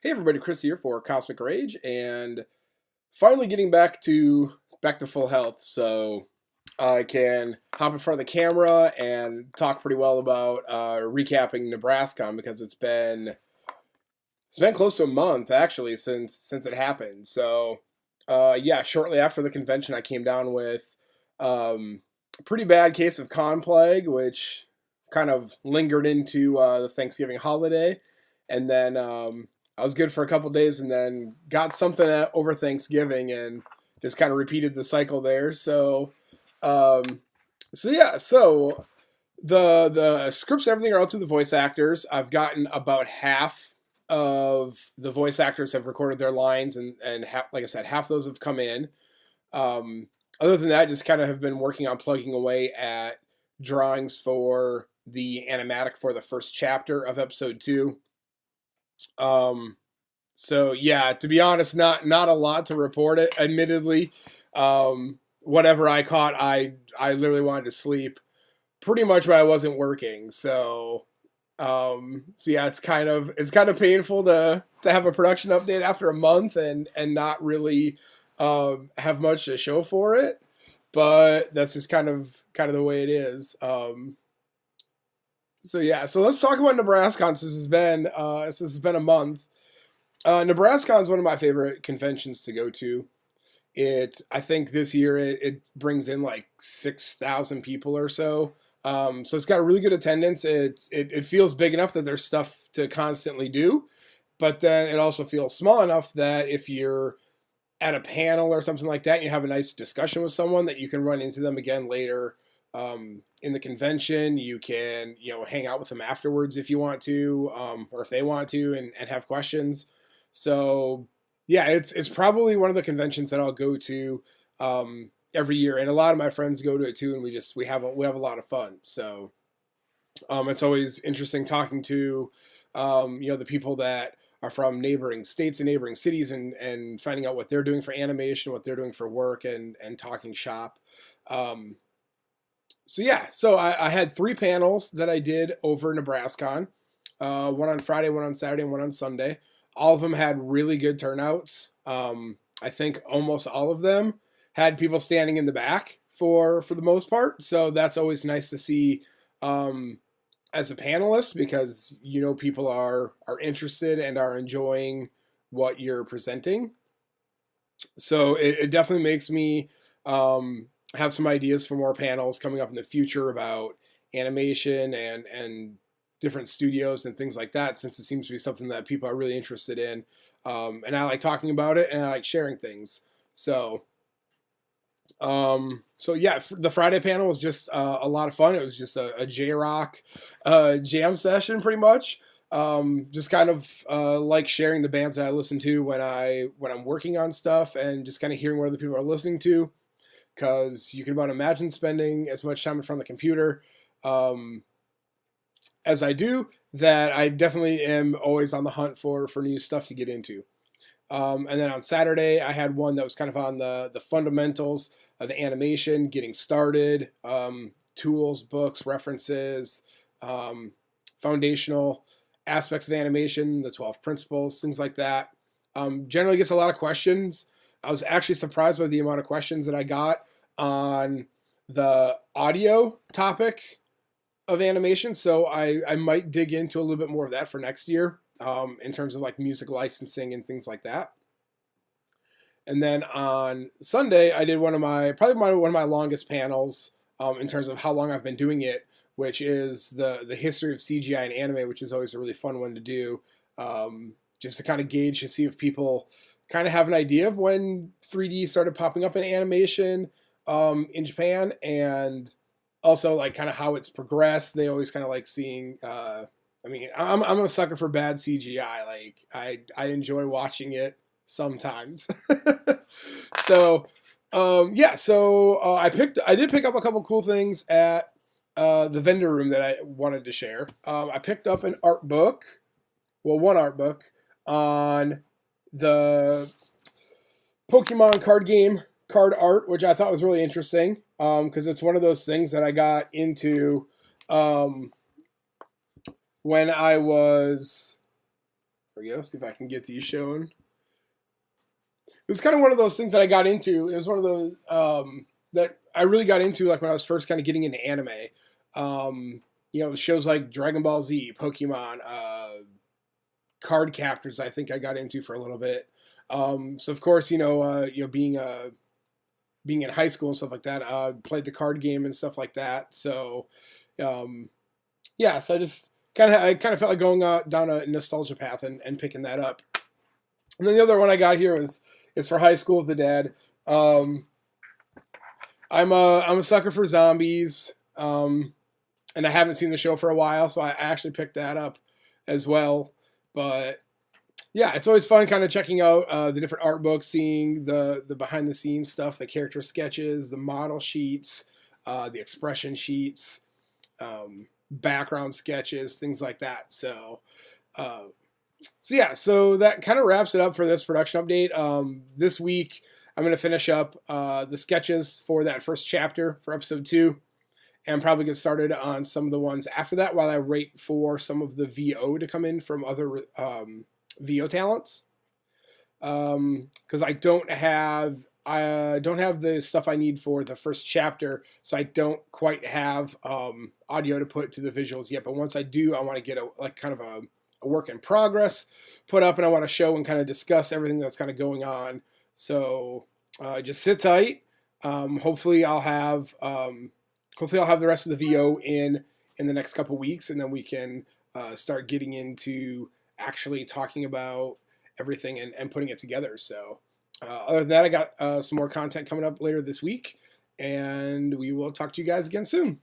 Hey everybody, Chris here for Cosmic Rage, and finally getting back to full health, so I can hop in front of the camera and talk pretty well about recapping Nebraskon because it's been close to a month actually since it happened. So yeah, shortly after the convention, I came down with a pretty bad case of con plague, which kind of lingered into the Thanksgiving holiday, and then I was good for a couple days, and then got something over Thanksgiving, and just kind of repeated the cycle there. Um, so yeah, so the scripts and everything are out to the voice actors. I've gotten about half of the voice actors have recorded their lines, and like I said, half those have come in. Um, Other than that, just kind of have been working on plugging away at drawings for the animatic for the first chapter of episode 2. Um, so yeah, to be honest, not a lot to report. It admittedly, whatever I caught, I literally wanted to sleep pretty much when I wasn't working. So yeah, it's kind of painful to have a production update after a month and not really have much to show for it. But that's just kind of the way it is. So yeah, so let's talk about Nebraska since it's been a month. Nebraska is one of my favorite conventions to go to. I think this year it brings in like 6,000 people or so. So it's got a really good attendance. It feels big enough that there's stuff to constantly do, but then it also feels small enough that if you're at a panel or something like that, and you have a nice discussion with someone, that you can run into them again later in the convention. You can hang out with them afterwards if you want to, or if they want to, and have questions. So yeah, it's probably one of the conventions that I'll go to every year, and a lot of my friends go to it too, and we have a lot of fun. So it's always interesting talking to the people that are from neighboring states and neighboring cities, and finding out what they're doing for animation, what they're doing for work, and talking shop. Um, so yeah, so I had 3 panels that I did over Nebraskon. One on Friday, one on Saturday, and one on Sunday. All of them had really good turnouts. I think almost all of them had people standing in the back for the most part. So that's always nice to see as a panelist, because people are interested and are enjoying what you're presenting. So it definitely makes me have some ideas for more panels coming up in the future about animation and different studios and things like that, since it seems to be something that people are really interested in. And I like talking about it, and I like sharing things. So yeah, the Friday panel was just a lot of fun. It was just a J-Rock jam session, pretty much. Just kind of like sharing the bands that I listen to when I'm working on stuff, and just kind of hearing what other people are listening to, because you can about imagine spending as much time in front of the computer um, as I do, that I definitely am always on the hunt for new stuff to get into. And then on Saturday, I had one that was kind of on the fundamentals of the animation, getting started, tools, books, references, foundational aspects of animation, the 12 principles, things like that. Generally gets a lot of questions. I was actually surprised by the amount of questions that I got on the audio topic of animation, so I might dig into a little bit more of that for next year, in terms of like music licensing and things like that. And then on Sunday, I did one of my longest panels, in terms of how long I've been doing it, which is the history of CGI and anime, which is always a really fun one to do, just to kind of gauge to see if people kind of have an idea of when 3D started popping up in animation in Japan, and also like kind of how it's progressed. They always kind of like seeing. I mean, I'm a sucker for bad CGI. Like I enjoy watching it sometimes. So yeah, so I did pick up a couple cool things at the vendor room that I wanted to share. I picked up an art book, well, one art book on the Pokemon card game card art, which I thought was really interesting, because it's one of those things that I got into when I was There we go. See if I can get these shown. It was kind of one of those things that I got into. It was one of those that I really got into, like when I was first kind of getting into anime. Shows like Dragon Ball Z, Pokemon, Card Captors. I think I got into for a little bit. So of course, being in high school and stuff like that, played the card game and stuff like that. So, so I just kind of felt like going down a nostalgia path and picking that up. And then the other one I got here is for High School with the Dead. I'm a sucker for zombies, and I haven't seen the show for a while, so I actually picked that up as well. But yeah, it's always fun kind of checking out the different art books, seeing the behind the scenes stuff, the character sketches, the model sheets, the expression sheets, background sketches, things like that. So that kind of wraps it up for this production update. This week, I'm going to finish up the sketches for that first chapter for episode 2, and probably get started on some of the ones after that while I wait for some of the VO to come in from other VO talents. Because I don't have the stuff I need for the first chapter, so I don't quite have audio to put to the visuals yet. But once I do, I want to get a work in progress put up, and I want to show and kind of discuss everything that's kind of going on. So just sit tight. Hopefully I'll have the rest of the VO in the next couple weeks, and then we can start getting into actually talking about everything and putting it together. So other than that, I got some more content coming up later this week, and we will talk to you guys again soon.